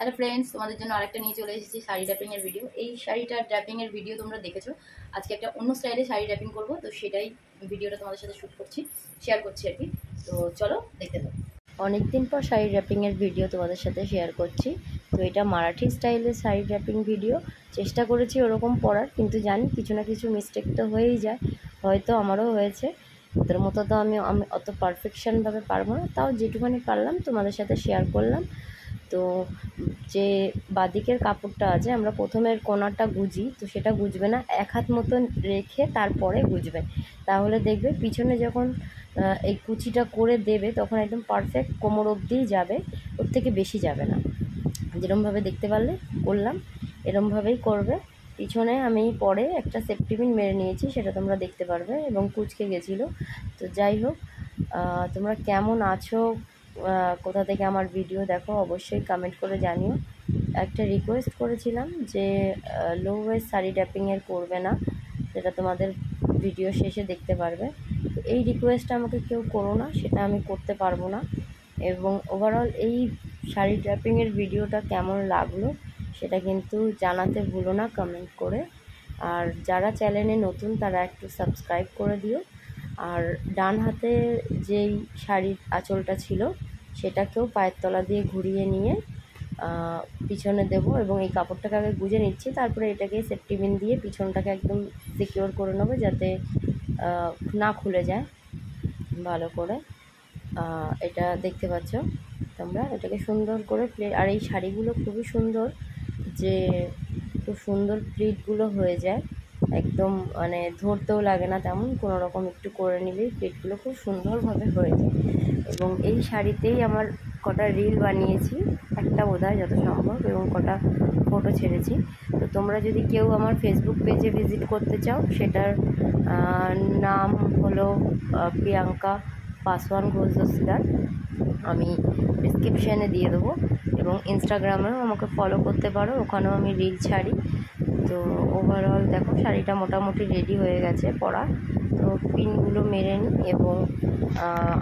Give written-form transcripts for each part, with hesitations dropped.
Hello friends, তোমাদের জন্য আরেকটা নিয়ে চলে এসেছি শাড়ি ড্র্যাপিংয়ের ভিডিও। এই শাড়িটার ড্র্যাপিংয়ের ভিডিও তোমরা দেখেছো। আজকে একটা অন্য স্টাইলে শাড়ি ড্র্যাপিং করবো, তো সেটাই ভিডিওটা তোমাদের সাথে শ্যুট করছি, শেয়ার করছি আর কি। তো চলো দেখতে দাও। অনেকদিন পর শাড়ি ড্র্যাপিংয়ের ভিডিও তোমাদের সাথে শেয়ার করছি। তো এটা মারাঠি স্টাইলের শাড়ি ড্র্যাপিং ভিডিও। চেষ্টা করেছি ওরকম পরার, কিন্তু জানি কিছু না কিছু মিস্টেক তো হয়েই যায়, হয়তো আমারও হয়েছে। ওদের মতো তো আমি অত পারফেকশনভাবে পারবো না, তাও যেটুখানি পারলাম তোমাদের সাথে শেয়ার করলাম। তো যে বাদিকের কাপড়টা আছে, আমরা প্রথমের কোণাটা গুজি, তো সেটা গুজবে না, এক হাত মতন রেখে তারপরে গুজবে। তাহলে দেখবে পিছনে যখন এই কুচিটা করে দেবে তখন একদম পারফেক্ট কোমর অবধিই যাবে, ওর থেকে বেশি যাবে না। যেরমভাবে দেখতে পারলে করলাম, এরমভাবেই করবে। পিছনে আমি পরে একটা সেফটি পিন মেরে নিয়েছি, সেটা তোমরা দেখতে পারবে, এবং কুচকে গেছিলো। তো যাই হোক, তোমরা কেমন আছো, কোথা থেকে আমার ভিডিও দেখো অবশ্যই কমেন্ট করে জানিও। একটা রিকোয়েস্ট করেছিলাম যে লো ওয়েস্ট শাড়ি ড্র্যাপিংয়ের করবে না, সেটা তোমাদের ভিডিও শেষে দেখতে পারবে। তো এই রিকোয়েস্টটা আমাকে কেউ করো না, সেটা আমি করতে পারবো না। এবং ওভারঅল এই শাড়ি ড্র্যাপিংয়ের ভিডিওটা কেমন লাগলো সেটা কিন্তু জানাতে ভুলো না কমেন্ট করে। আর যারা চ্যানেলে নতুন তারা একটু সাবস্ক্রাইব করে দিও। আর ডান হাতে যেই শাড়ির আঁচলটা ছিল সেটাকেও পায়ের তলা দিয়ে ঘুরিয়ে নিয়ে পিছনে দেবো, এবং এই কাপড়টাকে আগে গুজে নিচ্ছি, তারপরে এটাকে সেফটি পিন দিয়ে পিছনটাকে একদম সিকিওর করে নেবো যাতে না খুলে যায় ভালো করে। এটা দেখতে পাচ্ছ তোমরা, এটাকে সুন্দর করে আর এই শাড়িগুলো খুবই সুন্দর, যে খুব সুন্দর প্লিটগুলো হয়ে যায়, একদম মানে ধরতেও লাগে না তেমন, কোনো রকম একটু করে নিলেই প্লিটগুলো খুব সুন্দরভাবে হয়ে যায়। এবং এই শাড়িতেই আমার কটা রিল বানিয়েছি, একটা বোধহয় যত সম্ভব, এবং কটা ফটো ছেড়েছি। তো তোমরা যদি কেউ আমার ফেসবুক পেজে ভিজিট করতে চাও, সেটার নাম হলো প্রিয়াঙ্কা পাসওয়ান ঘোষ দস্তিদার, আমি ডিসক্রিপশানে দিয়ে দেবো। এবং ইনস্টাগ্রামেও আমাকে ফলো করতে পারো, ওখানেও আমি রিল ছাড়ি। তো ওভারঅল দেখো শাড়িটা মোটামুটি রেডি হয়ে গেছে পরা। তো পিনগুলো মেরে নিই, এবং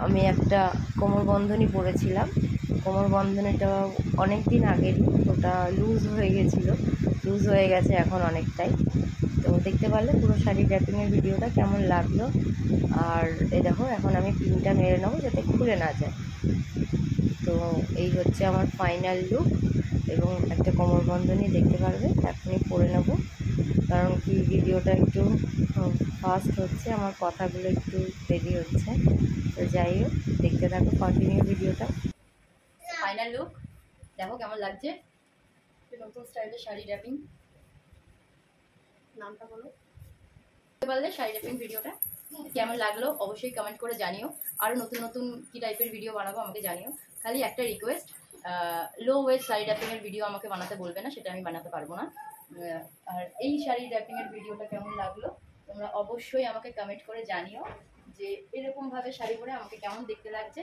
আমি একটা কোমরবন্ধনী পরেছিলাম, কোমরবন্ধনীটা অনেক দিন আগেরই, ওটা লুজ হয়ে গেছে এখন অনেকটাই। তো দেখতে পারলে পুরো শাড়ি ড্র্যাপিংয়ের ভিডিওটা কেমন লাগলো। আর এই দেখো এখন আমি পিনটা মেরে নেবো যাতে খুলে না যায়। তো এই হচ্ছে আমার ফাইনাল লুক, এবং একটা কোমরবন্ধনী দেখতে পারবে, এখনই পরে নেব, কারণ কি ভিডিওটা একটু ফাস্ট হচ্ছে, আমার কথাগুলো একটু দেরি হচ্ছে। তো যাই হোক, দেখতে থাকো কন্টিনিউ ভিডিওটা। ফাইনাল লুক দেখো কেমন লাগছে, নতুন স্টাইলের শাড়ি ড্র্যাপিং। নামটা বলো, বুঝতে পারলে শাড়ি ড্র্যাপিং ভিডিওটা কেমন লাগলো অবশ্যই কমেন্ট করে জানিও। আরও নতুন নতুন কী টাইপের ভিডিও বানাবো আমাকে জানিও। খালি একটা রিকোয়েস্ট, লো ওয়েস্ট শাড়ি ড্র্যাপিংয়ের ভিডিও আমাকে বানাতে বলবে না, সেটা আমি বানাতে পারবো না। আর এই শাড়ি ড্র্যাপিংয়ের ভিডিওটা কেমন লাগলো তোমরা অবশ্যই আমাকে কমেন্ট করে জানিও, যে এরকমভাবে শাড়ি পরে আমাকে কেমন দেখতে লাগছে।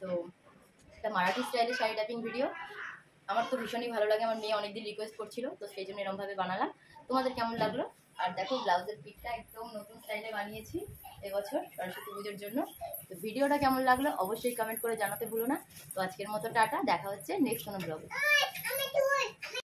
তো একটা মারাঠি স্টাইলের শাড়ি ড্র্যাপিং ভিডিও আমার তো ভীষণই ভালো লাগে, আমার মেয়ে অনেকদিন রিকোয়েস্ট করছিল, তো সেই জন্য এরকমভাবে বানালাম। তোমাদের কেমন লাগলো? আর দেখো ব্লাউজের পিঠটা একদম নতুন স্টাইলে বানিয়েছি এবছর সরস্বতী পুজোর জন্য। তো ভিডিওটা কেমন লাগলো অবশ্যই কমেন্ট করে জানাতে ভুলো না। তো আজকের মতো টাটা, দেখা হচ্ছে নেক্সট কোনো ব্লগে।